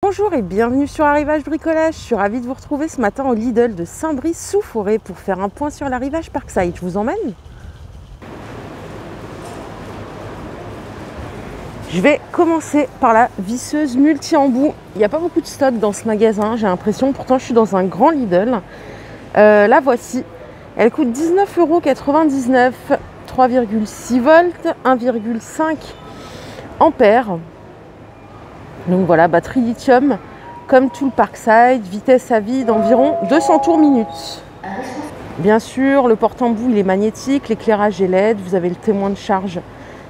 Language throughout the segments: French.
Bonjour et bienvenue sur Arrivage Bricolage. Je suis ravie de vous retrouver ce matin au Lidl de Saint-Brice-sous-Forêt pour faire un point sur l'arrivage Parkside. Je vous emmène. Je vais commencer par la visseuse multi-embout. Il n'y a pas beaucoup de stock dans ce magasin, j'ai l'impression. Pourtant, je suis dans un grand Lidl. La voici. Elle coûte 19,99 €, 3,6 volts, 1,5 ampères. Donc voilà, batterie lithium, comme tout le Parkside, vitesse à vide d'environ 200 tours minute. Bien sûr, le porte-embout il est magnétique, l'éclairage est LED, vous avez le témoin de charge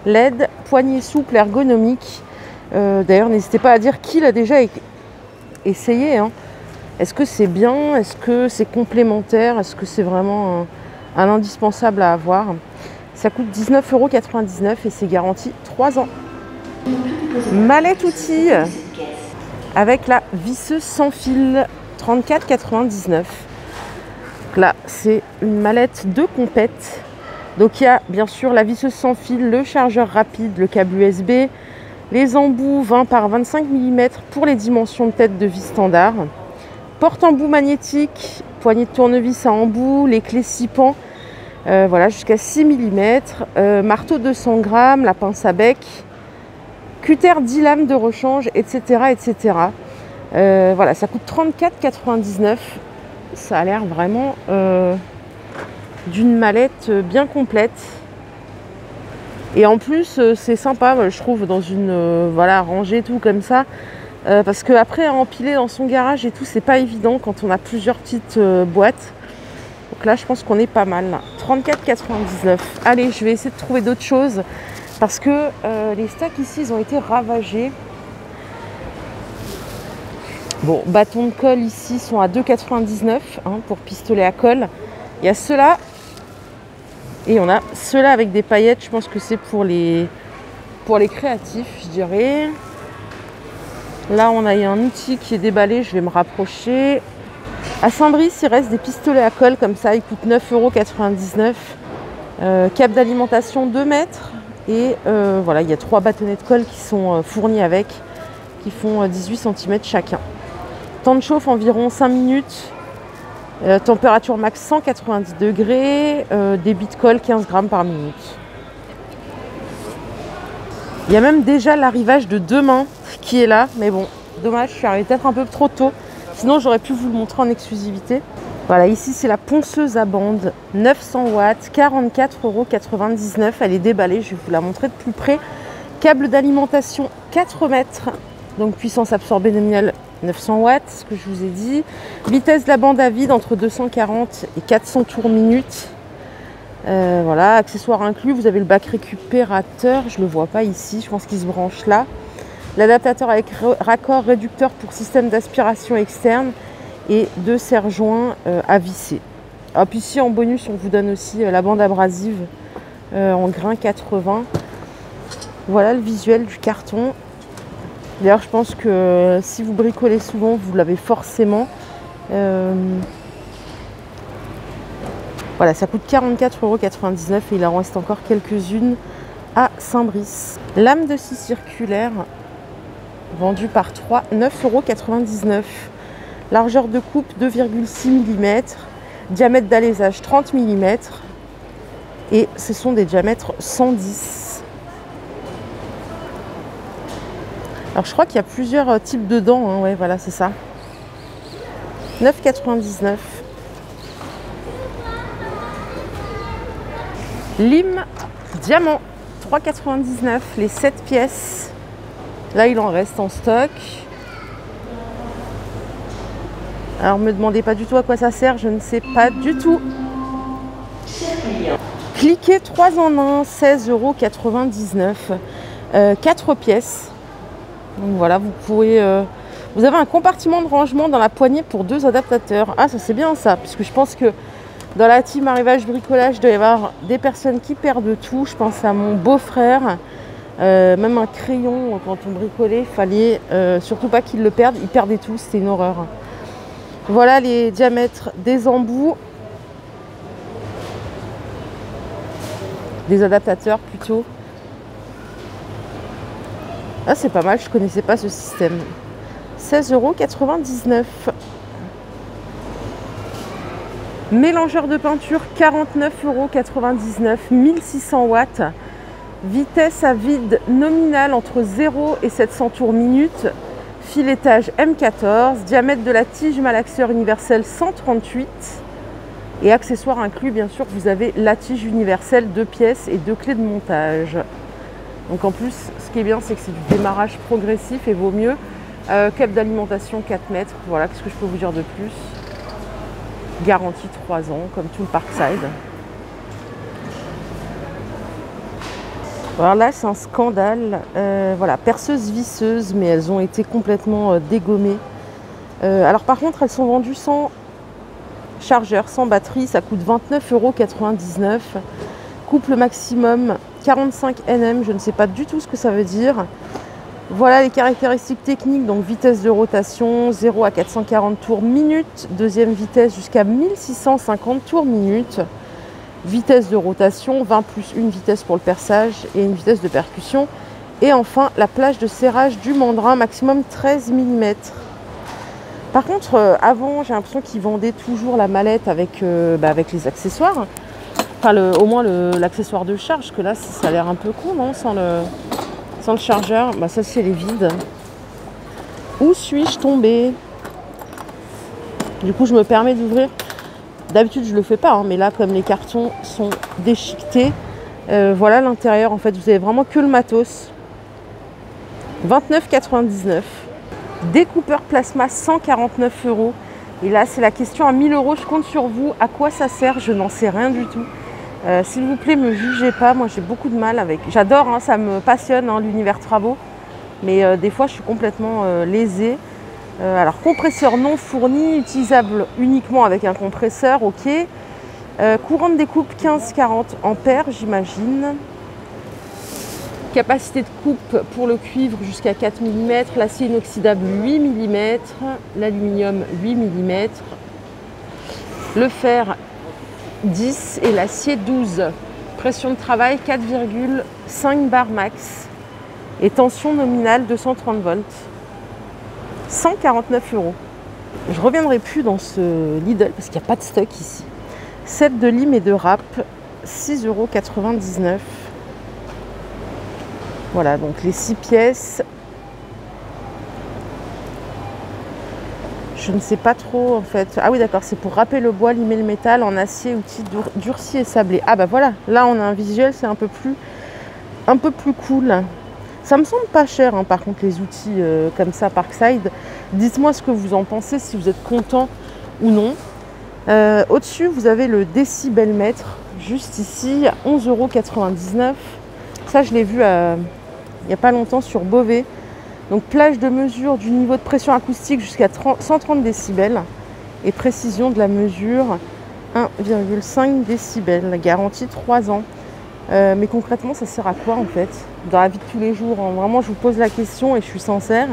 LED, poignée souple ergonomique. D'ailleurs, n'hésitez pas à dire qui l'a déjà essayé. Est-ce que c'est bien? Est-ce que c'est complémentaire? Est-ce que c'est vraiment un indispensable à avoir? Ça coûte 19,99 € et c'est garanti 3 ans. Mallette outil avec la visseuse sans fil, 34,99 €. Là, c'est une mallette de compète. Donc il y a bien sûr la visseuse sans fil, le chargeur rapide, le câble USB, les embouts 20 par 25 mm pour les dimensions de tête de vis standard, porte-embout magnétique, poignée de tournevis à embout, les clés 6 pans, voilà, jusqu'à 6 mm, marteau 200 g, la pince à bec, cutter 10 lames de rechange, etc. etc. Voilà, ça coûte 34,99 €. Ça a l'air vraiment d'une mallette bien complète. Et en plus, c'est sympa, je trouve, dans une voilà, rangée tout comme ça. Parce qu'après, à empiler dans son garage et tout, c'est pas évident quand on a plusieurs petites boîtes. Donc là, je pense qu'on est pas mal. 34,99 €. Allez, je vais essayer de trouver d'autres choses. Parce que les stocks ici, ils ont été ravagés. Bon, bâtons de colle ici sont à 2,99 € pour pistolet à colle. Il y a ceux-là. Et on a ceux-là avec des paillettes. Je pense que c'est pour les créatifs, je dirais. Là, on a un outil qui est déballé. Je vais me rapprocher. À Saint-Brice, il reste des pistolets à colle comme ça. Ils coûtent 9,99 €. Câble d'alimentation 2 mètres. Et voilà, il y a 3 bâtonnets de colle qui sont fournis avec, qui font 18 cm chacun. Temps de chauffe environ 5 minutes. Température max 190 degrés. Débit de colle 15 grammes par minute. Il y a même déjà l'arrivage de demain qui est là. Mais bon, dommage, je suis arrivée peut-être un peu trop tôt. Sinon, j'aurais pu vous le montrer en exclusivité. Voilà, ici c'est la ponceuse à bande, 900 watts, 44,99 €. Elle est déballée, je vais vous la montrer de plus près. Câble d'alimentation 4 mètres, donc puissance absorbée nominale 900 watts, ce que je vous ai dit. Vitesse de la bande à vide entre 240 et 400 tours minute. Voilà, accessoires inclus, vous avez le bac récupérateur, je ne le vois pas ici, je pense qu'il se branche là. L'adaptateur avec raccord réducteur pour système d'aspiration externe. Et 2 serre-joints à visser. Ah, puis ici en bonus on vous donne aussi la bande abrasive en grain 80. Voilà le visuel du carton. D'ailleurs je pense que si vous bricolez souvent vous l'avez forcément. Voilà, ça coûte 44,99 € et il en reste encore quelques-unes à Saint-Brice. Lame de scie circulaire vendue par 3, 9,99 €. Largeur de coupe 2,6 mm, diamètre d'alésage 30 mm et ce sont des diamètres 110. Alors je crois qu'il y a plusieurs types de dents, ouais voilà c'est ça. 9,99 €. Lime diamant 3,99 € les 7 pièces. Là il en reste en stock. Alors, ne me demandez pas du tout à quoi ça sert, je ne sais pas du tout. Cliquez 3 en 1, 16,99 €. 4 pièces. Donc voilà, vous pouvez. Vous avez un compartiment de rangement dans la poignée pour 2 adaptateurs. Ah, ça c'est bien ça, puisque je pense que dans la team Arrivage Bricolage, il doit y avoir des personnes qui perdent tout. Je pense à mon beau-frère. Même un crayon, quand on bricolait, il fallait surtout pas qu'il le perde. Il perdait tout, c'était une horreur. Voilà les diamètres des embouts, des adaptateurs plutôt. Ah, c'est pas mal, je connaissais pas ce système. 16,99 €. Mélangeur de peinture, 49,99 €, 1600 watts. Vitesse à vide nominale entre 0 et 700 tours minute. Filetage M14. Diamètre de la tige malaxeur universel 138. Et accessoires inclus, bien sûr, vous avez la tige universelle, 2 pièces et 2 clés de montage. Donc en plus, ce qui est bien, c'est que c'est du démarrage progressif et vaut mieux. Cap d'alimentation 4 mètres. Voilà, qu'est-ce que je peux vous dire de plus? Garantie 3 ans, comme tout le Parkside. Alors là, c'est un scandale. Voilà, perceuses visseuses, mais elles ont été complètement dégommées. Alors par contre, elles sont vendues sans chargeur, sans batterie. Ça coûte 29,99 €. Couple maximum 45 Nm. Je ne sais pas du tout ce que ça veut dire. Voilà les caractéristiques techniques. Donc vitesse de rotation 0 à 440 tours minute. Deuxième vitesse jusqu'à 1650 tours minute. Vitesse de rotation, 20 plus une vitesse pour le perçage et une vitesse de percussion. Et enfin, la plage de serrage du mandrin, maximum 13 mm. Par contre, avant, j'ai l'impression qu'ils vendaient toujours la mallette avec les accessoires. Enfin, au moins l'accessoire de charge, que là, ça a l'air un peu con, non, sans le chargeur. Bah, ça, c'est les vides. Où suis-je tombée? Du coup, je me permets d'ouvrir. D'habitude, je ne le fais pas, hein, mais là, comme les cartons sont déchiquetés, voilà l'intérieur. En fait, vous avez vraiment que le matos. 29,99 €. Découpeur plasma, 149 €. Et là, c'est la question à 1000 €. Je compte sur vous. À quoi ça sert? Je n'en sais rien du tout. S'il vous plaît, ne me jugez pas. Moi, j'ai beaucoup de mal avec. J'adore, hein, ça me passionne, hein, l'univers travaux. Mais des fois, je suis complètement lésée. Alors, compresseur non fourni, utilisable uniquement avec un compresseur, ok. Courant de découpe 15-40 ampères, j'imagine. Capacité de coupe pour le cuivre jusqu'à 4 mm, l'acier inoxydable 8 mm, l'aluminium 8 mm, le fer 10 et l'acier 12. Pression de travail 4,5 bar max et tension nominale 230 volts. 149 €. Je ne reviendrai plus dans ce Lidl parce qu'il n'y a pas de stock ici. Set de lime et de râpe, 6,99 €. Voilà, donc les 6 pièces. Je ne sais pas trop en fait. Ah oui, d'accord, c'est pour râper le bois, limer le métal en acier, outil durci et sablé. Ah bah voilà, là on a un visuel, c'est un peu plus cool. Ça me semble pas cher, hein, par contre, les outils comme ça, Parkside. Dites-moi ce que vous en pensez, si vous êtes content ou non. Au-dessus, vous avez le décibelmètre, juste ici, à 11,99 €. Ça, je l'ai vu il n'y a pas longtemps sur Beauvais. Donc, plage de mesure du niveau de pression acoustique jusqu'à 130 décibels. Et précision de la mesure, 1,5 décibels. Garantie 3 ans. Mais concrètement, ça sert à quoi en fait? Dans la vie de tous les jours, hein. Vraiment, je vous pose la question et je suis sincère.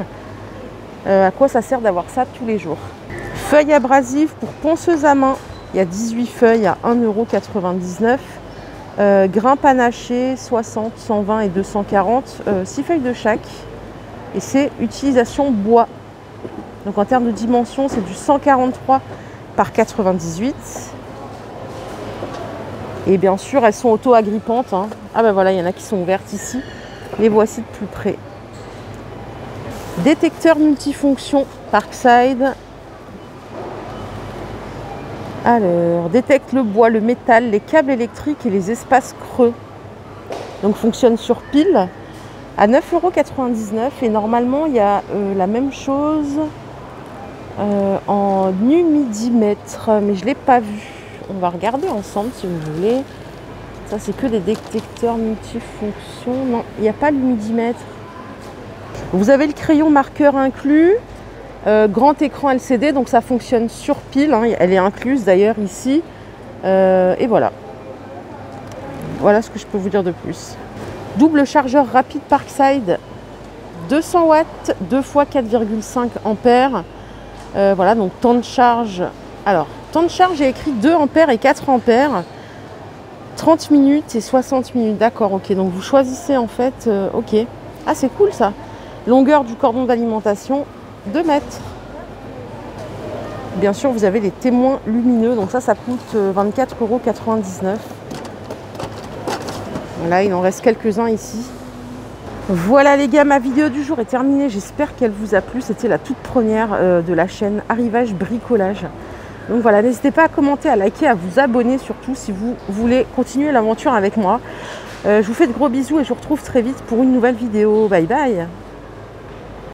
À quoi ça sert d'avoir ça tous les jours? Feuille abrasive pour ponceuse à main. Il y a 18 feuilles à 1,99 €. Grain panaché, 60, 120 et 240. 6 feuilles de chaque. Et c'est utilisation bois. Donc en termes de dimension, c'est du 143 par 98. Et bien sûr, elles sont auto-agrippantes, hein. Ah ben voilà, il y en a qui sont ouvertes ici. Les voici de plus près. Détecteur multifonction Parkside. Alors, détecte le bois, le métal, les câbles électriques et les espaces creux. Donc fonctionne sur pile à 9,99 € et normalement il y a la même chose en humidimètre, mais je ne l'ai pas vu. On va regarder ensemble si vous voulez. Ça, c'est que des détecteurs multifonctions. Non, il n'y a pas l'humidimètre. Vous avez le crayon marqueur inclus. Grand écran LCD, donc ça fonctionne sur pile. Hein, elle est incluse d'ailleurs ici. Et voilà. Voilà ce que je peux vous dire de plus. Double chargeur rapide Parkside. 200 watts, 2 fois 4,5 ampères. Voilà, donc temps de charge. Alors, temps de charge, j'ai écrit 2 ampères et 4 ampères. 30 minutes et 60 minutes. D'accord, ok. Donc vous choisissez en fait. Ok. Ah, c'est cool ça. Longueur du cordon d'alimentation 2 mètres. Bien sûr, vous avez les témoins lumineux. Donc ça coûte 24,99 €. Voilà, il en reste quelques-uns ici. Voilà les gars, ma vidéo du jour est terminée. J'espère qu'elle vous a plu. C'était la toute première de la chaîne Arrivage Bricolage. Donc voilà, n'hésitez pas à commenter, à liker, à vous abonner surtout si vous voulez continuer l'aventure avec moi. Je vous fais de gros bisous et je vous retrouve très vite pour une nouvelle vidéo. Bye bye.